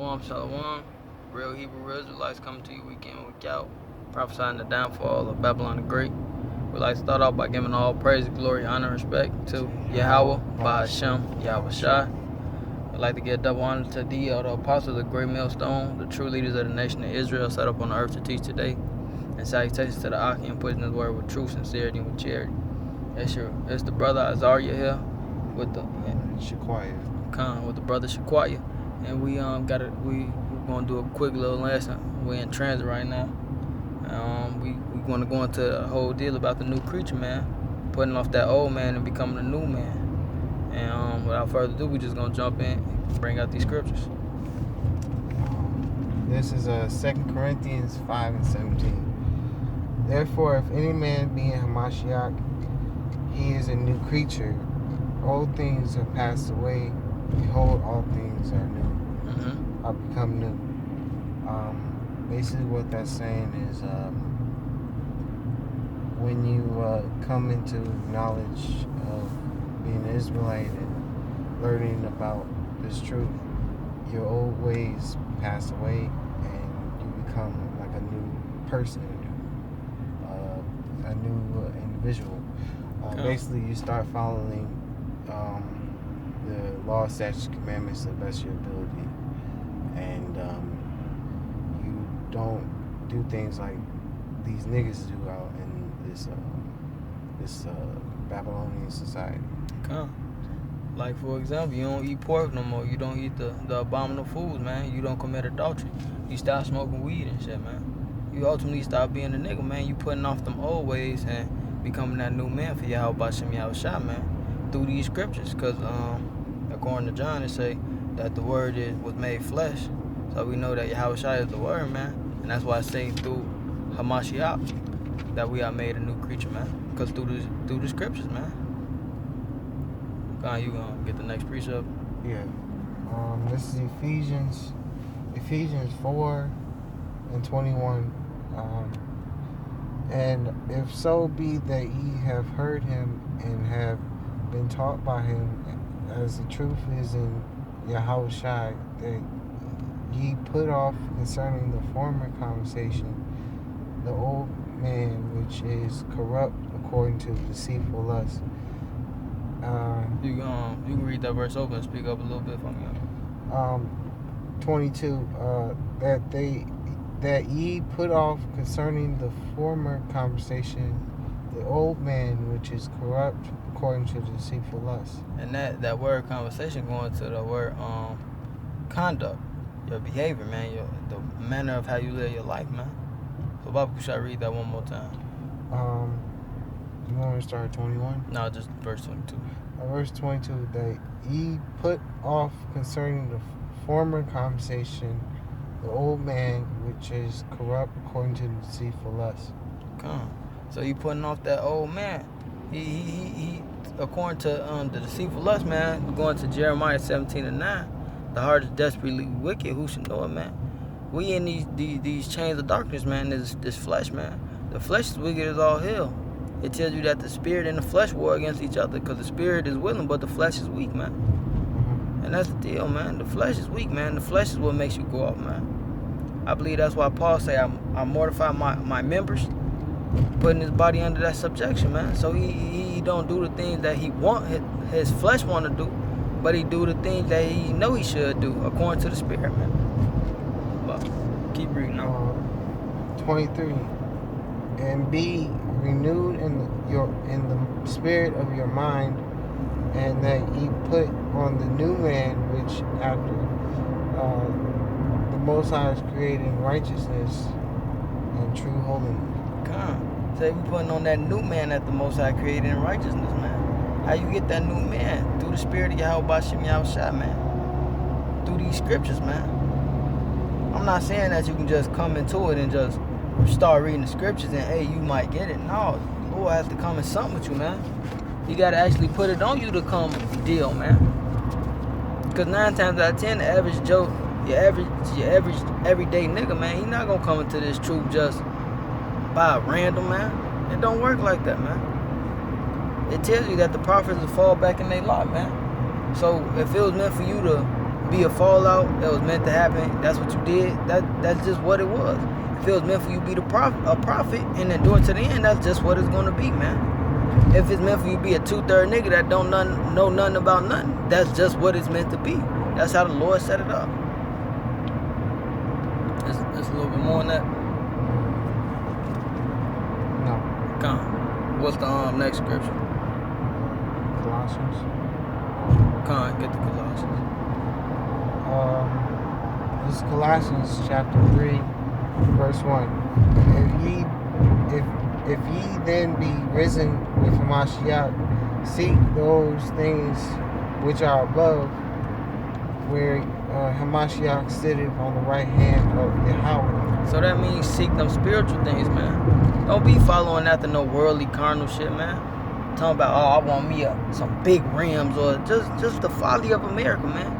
Shalom, shalom. Real Hebrew Israelites coming to you week in, week out, prophesying the downfall of Babylon the Great. We'd like to start off by giving all praise, glory, honor, and respect to Yahweh, Ba'ashem, Yahweh Shai. We'd like to give double honor to the apostles of the great millstone, the true leaders of the nation of Israel, set up on the earth to teach today. And salutations to the Akim, putting his word with truth, sincerity, and with charity. It's the brother Azariah here with the with the brother Shaquaya. And we're gonna do a quick little lesson. We're in transit right now. We're gonna go into the whole deal about the new creature, man, putting off that old man and becoming a new man. And without further ado, we're just gonna jump in and bring out these scriptures. This is 2 Corinthians 5 and 17. Therefore, if any man be in Hamashiach, he is a new creature. Old things are passed away. Behold, all things are new. Are become new. Basically what that's saying is when you come into knowledge of being an Israelite and learning about this truth, your old ways pass away and you become like a new person, a new individual. Basically you start following the law, statutes, commandments to the best of your ability, and you don't do things like these niggas do out in this Babylonian society. Like, for example, you don't eat pork no more. You don't eat the abominable foods, man. You don't commit adultery. You stop smoking weed and shit, man. You ultimately stop being a nigga, man. You putting off them old ways and becoming that new man for Yahweh Ba'ashem Yahweh Shai, man, through these scriptures. Because according to John, it say that the word was made flesh. So we know that Yahweh Shai is the word, man. And that's why I say through Hamashiach that we are made a new creature, man. Because through the scriptures, man. You gonna get the next precept? Yeah. This is Ephesians 4 and 21. And if so be that ye have heard him and have been taught by him, as the truth is in Yahweh Shai, that ye put off concerning the former conversation the old man which is corrupt according to the deceitful lust. You can read that verse over and speak up a little bit for me. 22. That ye put off concerning the former conversation the old man which is corrupt according to the deceitful lust. And that word conversation going to the word conduct, your behavior, man, the manner of how you live your life, man. So Baba, should I read that one more time? You want me to start at 21? No, just verse 22. Verse 22, that ye put off concerning the former conversation the old man which is corrupt according to the deceitful lust. So you putting off that old man. He according to the deceitful lust, man, going to Jeremiah 17 and 9, the heart is desperately wicked, who should know it, man? We in these chains of darkness, man, this flesh, man. The flesh is wicked as all hell. It tells you that the spirit and the flesh war against each other, because the spirit is willing, but the flesh is weak, man. And that's the deal, man. The flesh is weak, man. The flesh is what makes you go up, man. I believe that's why Paul say I mortify my members, putting his body under that subjection, man. So he don't do the things that he his flesh want to do, but he do the things that he know he should do according to the spirit, man. But keep reading on. 23. And be renewed in the spirit of your mind, and that ye put on the new man which after the Most High is created in righteousness and true holiness. Say we putting on that new man that the Most High created in righteousness, man. How you get that new man? Through the spirit of Yahweh Ba'ashem Yahweh Shai, man. Through these scriptures, man. I'm not saying that you can just come into it and just start reading the scriptures and, hey, you might get it. No, the Lord has to come in something with you, man. You got to actually put it on you to come deal, man. Because 9 times out of 10, the average Joe, your average everyday nigga, man, he not going to come into this truth just by random, man. It don't work like that, man. It tells you that the prophets will fall back in their lot, man. So if it was meant for you to be a fallout that was meant to happen, that's what you did. That's just what it was. If it was meant for you to be a prophet and then do it to the end, that's just what it's gonna be, man. If it's meant for you to be a 2/3 nigga that don't know nothing about nothing, that's just what it's meant to be. That's how the Lord set it up. It's a little bit more than that. No. Come. What's the next scripture? Colossians. Come, get the Colossians. This is Colossians chapter 3, verse 1. If ye then be risen with Hamashiach, seek those things which are above, where Hamashiach sitteth on the right hand of Yahweh. So that means seek them spiritual things, man. Don't be following after no worldly carnal shit, man. Talking about, I want me some big rims, or just the folly of America, man.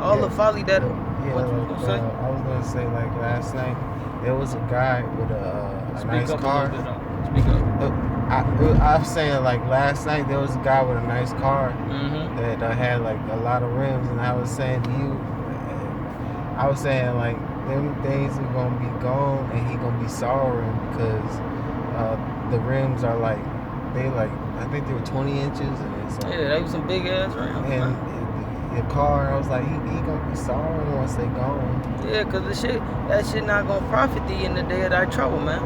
All the folly that. Yeah, what you gonna say? I was gonna say, like, last night there was a guy with a nice car. Speak up. I was saying, like, last night there was a guy with a nice car Mm-hmm. that had like a lot of rims, and I was saying to you, like, them things are gonna be gone, and he gonna be sorrowing because the rims are like, I think they were 20 inches, and it's like, Yeah, they was some big ass rims. and the car, I was like, he gonna be sorrowing once they gone. Yeah, cause that shit not gonna profit thee in the day of thy trouble, man.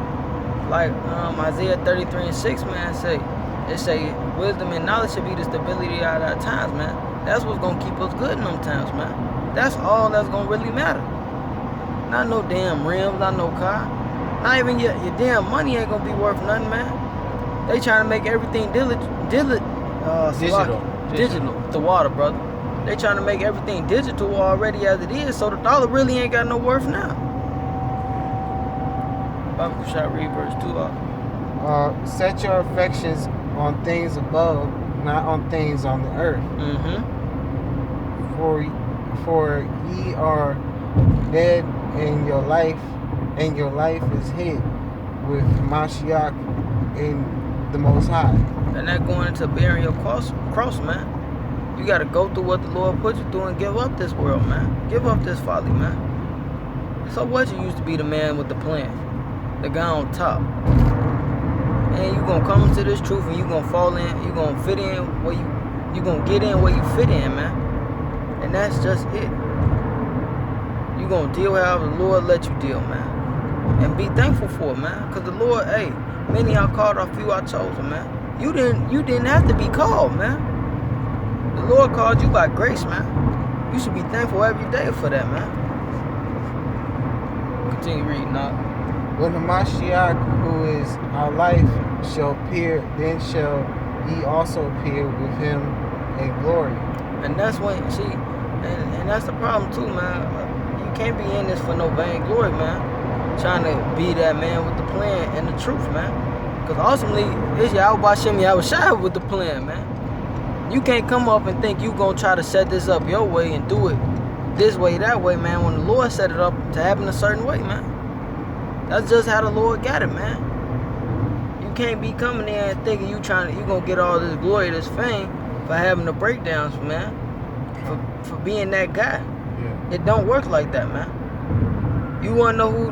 Like Isaiah 33:6, man, it say wisdom and knowledge should be the stability out of our times, man. That's what's gonna keep us good in them times, man. That's all that's gonna really matter. Not no damn rims, not no car. Not even your damn money ain't gonna be worth nothing, man. They trying to make everything digital. The water, brother. They trying to make everything digital already as it is, so the dollar really ain't got no worth now. Bible shot read verse 2. Set your affections on things above, not on things on the earth. Mm-hmm. For ye are dead, and your life is hid with Mashiach in the Most High. And that going into bearing your cross, man. You got to go through what the Lord put you through and give up this world, man. Give up this folly, man. So what? You used to be the man with the plan, the guy on top. And you going to come into this truth, and you going to fall in, you going to fit in where you going to get in where you fit in, man. And that's just it. You going to deal however the Lord let you deal, man. And be thankful for it, man. Because the Lord, hey, many are called, a few are chosen, man. You didn't have to be called, man. The Lord called you by grace, man. You should be thankful every day for that, man. Continue reading, now. When the Mashiach, who is our life, shall appear, then shall ye also appear with him in glory. And that's when, see, and that's the problem too, man. You can't be in this for no vainglory, man. Trying to be that man with the plan and the truth, man. Because ultimately, it's Yahweh Bashem Yahushua with the plan, man. You can't come up and think you gonna try to set this up your way and do it this way, that way, man, when the Lord set it up to happen a certain way, man. That's just how the Lord got it, man. You can't be coming in and thinking you gonna get all this glory, this fame for having the breakdowns, man. For being that guy. Yeah. It don't work like that, man. You wanna know who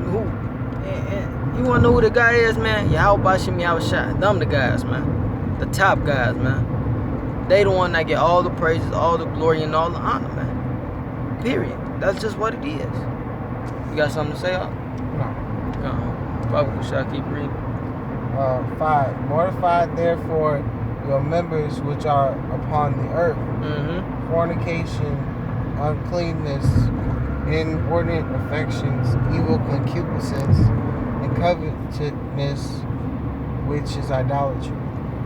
you wanna know who the guy is, man? Yahweh Bashem Yahushua. Them the guys, man. The top guys, man. They the one that get all the praises, all the glory, and all the honor, man. Period. That's just what it is. You got something to say, huh? No. Probably shall keep reading. 5. Mortify therefore your members which are upon the earth. Mm-hmm. Fornication, uncleanness, inordinate affections, evil concupiscence, and covetousness, which is idolatry.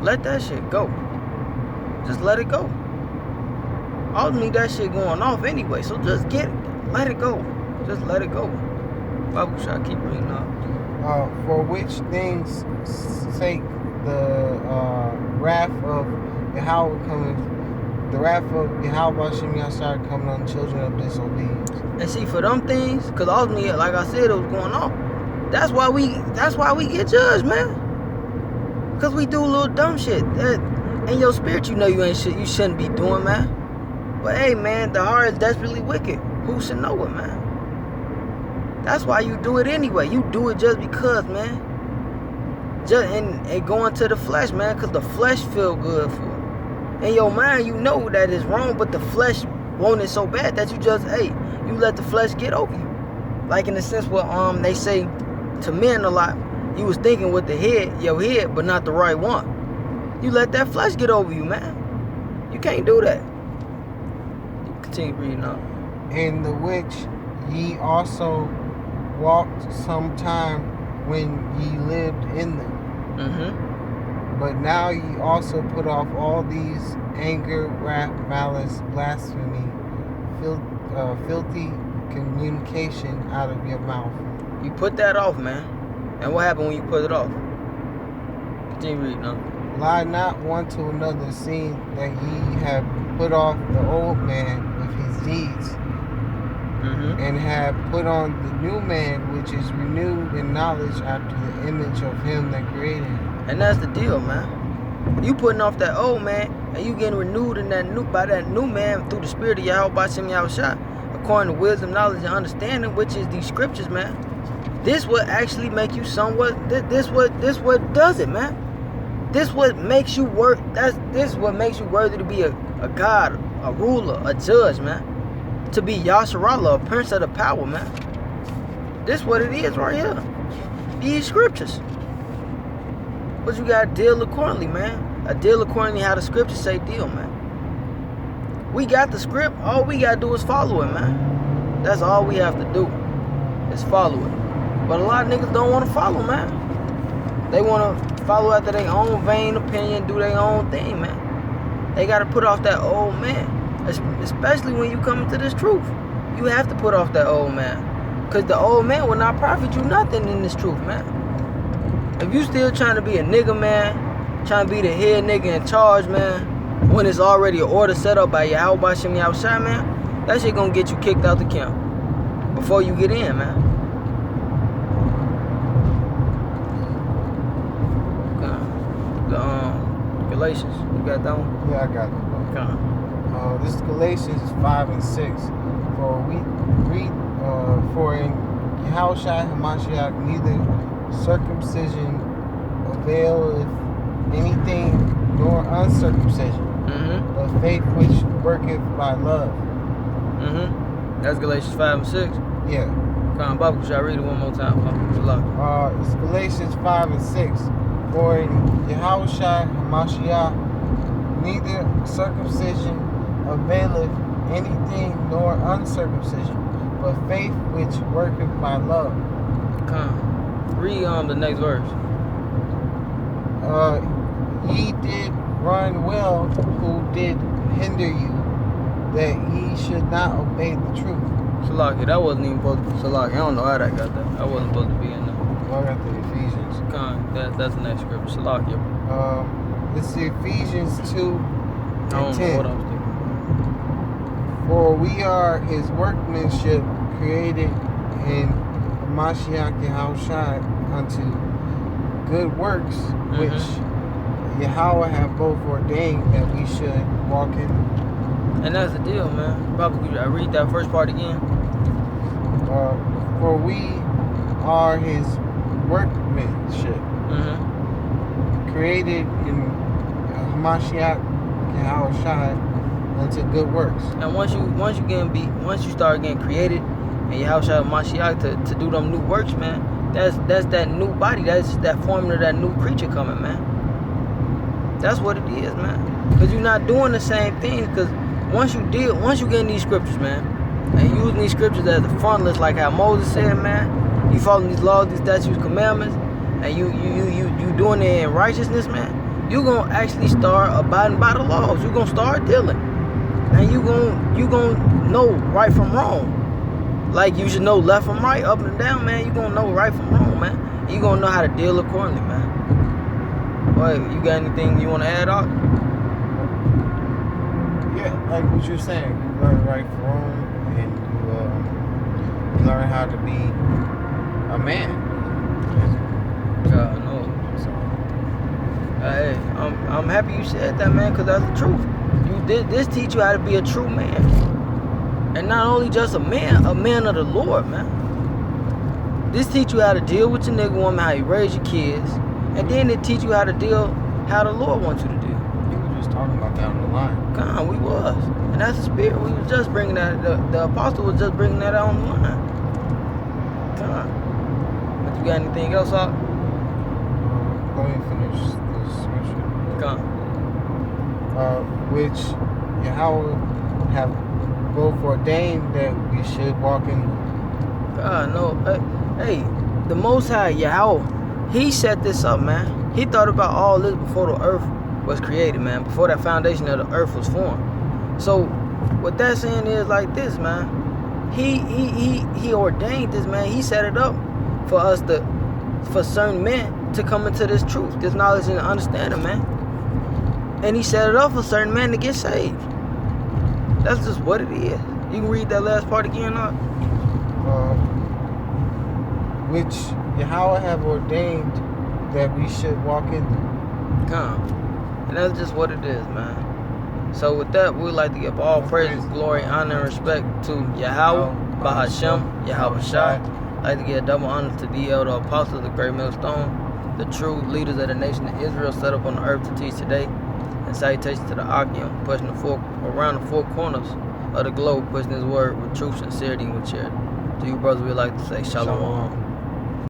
Let that shit go. Just let it go. Ultimately, that shit going off anyway, so just let it go. Just let it go. Bible shall keep reading up. For which things sake the wrath of Yahweh cometh, the wrath of Yahweh Bashem Yahushua coming on the children of disobedience. And see, for them things, because ultimately, like I said, it was going on. That's why we get judged, man. Because we do a little dumb shit. In your spirit, you know you shouldn't be doing, man. But hey, man, the heart is desperately wicked. Who should know it, man? That's why you do it anyway. You do it just because, man. Just and going to the flesh, man, because the flesh feel good for it. In your mind, you know that it's wrong, but the flesh want it so bad that you just, you let the flesh get over you. Like in the sense where they say to men a lot, you was thinking with your head, but not the right one. You let that flesh get over you, man. You can't do that. You continue reading on. In the which ye also walked sometime when ye lived in them. But now ye also put off all these: anger, wrath, malice, blasphemy, filthy communication out of your mouth. You put that off, man. And what happened when you put it off? Continue reading on. Lie not one to another, seeing that ye have put off the old man with his deeds, and have put on the new man, which is renewed in knowledge after the image of him that created him. And that's the deal, man. You putting off that old man, and you getting renewed in by that new man through the spirit of Yahweh B'Shem Yahushua, according to wisdom, knowledge, and understanding, which is these scriptures, man. This would actually make you somewhat. This what does it, man. This what makes you This what makes you worthy to be a god, a ruler, a judge, man. To be Yasharallah, a prince of the power, man. This what it is right here. These scriptures. But you gotta deal accordingly, man. A deal accordingly how the scriptures say deal, man. We got the script. All we gotta do is follow it, man. That's all we have to do. Is follow it. But a lot of niggas don't want to follow, man. They want to follow after their own vain opinion, do their own thing, man. They got to put off that old man. Especially when you come into this truth. You have to put off that old man. Because the old man will not profit you nothing in this truth, man. If you still trying to be a nigga, man, trying to be the head nigga in charge, man, when it's already an order set up by Yahweh B'Shem Yahushua, man, that shit gonna get you kicked out the camp before you get in, man. Galatians, you got that one? Yeah, I got it. Okay. This is Galatians 5 and 6. For we read, for in Yahushua HaMashiach neither circumcision availeth anything nor uncircumcision, but faith which worketh by love. That's Galatians 5 and 6. Yeah. Come on, Bible, should I read it one more time? It's Galatians 5 and 6. For in Yahushua HaMashiach neither circumcision availeth anything nor uncircumcision, but faith which worketh by love. Come. Read the next verse. Ye did run well who did hinder you, that ye should not obey the truth. Salaki, that wasn't even supposed to be Salaki. I don't know how that got that. That wasn't supposed to be in there. I got the Ephesians. Come, that's the next scripture. Salaki. It's the Ephesians 2 I don't and know 10. what I was thinking. For we are his workmanship, created in Mashiach Yahushua unto good works, which Yahweh have both ordained that we should walk in. And that's the deal, man. Probably I read that first part again. For we are his workmanship, created in Mashiach Yahushua unto good works. And once you start getting created and Yahushua Mashiach to do them new works, man, that's that new body, that's that formula, that new creature coming, man. That's what it is, man. Because you're not doing the same thing. Because once you get in these scriptures, man, and using these scriptures as the frontless, like how Moses said, man, you following these laws, these statutes, commandments, and you doing it in righteousness, man, you're gonna actually start abiding by the laws. You're gonna start dealing, and you gonna know right from wrong. Like you should know left from right, up and down, man. You gonna know right from wrong, man. You gonna know how to deal accordingly, man. Boy, you got anything you wanna add on? Yeah, like what you're saying, you learn right from wrong, and you learn how to be a man. God, no. Hey, I'm happy you said that, man, because that's the truth. This teach you how to be a true man. And not only just a man of the Lord, man. This teach you how to deal with your nigga woman, how you raise your kids, and then it teach you how to deal how the Lord wants you to deal. You were just talking about that on the line. God, we was. And that's the spirit. We was just bringing that, the apostle was just bringing that out on the line. God. But you got anything else out? Let me finish this scripture. God. Which Yahweh have both ordained that we should walk in. God, no. Hey, the Most High, Yahweh, He set this up, man. He thought about all this before the earth was created, man. Before that foundation of the earth was formed. So, what that's saying is like this, man. He ordained this, man. He set it up for us for certain men to come into this truth, this knowledge and understanding, man. And He set it up for certain men to get saved. That's just what it is. You can read that last part again, huh? Which Yahweh have ordained that we should walk in. Come. And that's just what it is, man. So with that, we'd like to give all praise, glory, honor, and respect to Yahweh, Bahashem, Yahweh Shai. I'd like to give double honor to the elder apostles of the great millstone, the true leaders of the nation of Israel set up on the earth to teach today. And salutations to the Akim, pushing around the four corners of the globe, pushing His word with truth, sincerity, and with charity. To you, brothers, we'd like to say Shalom.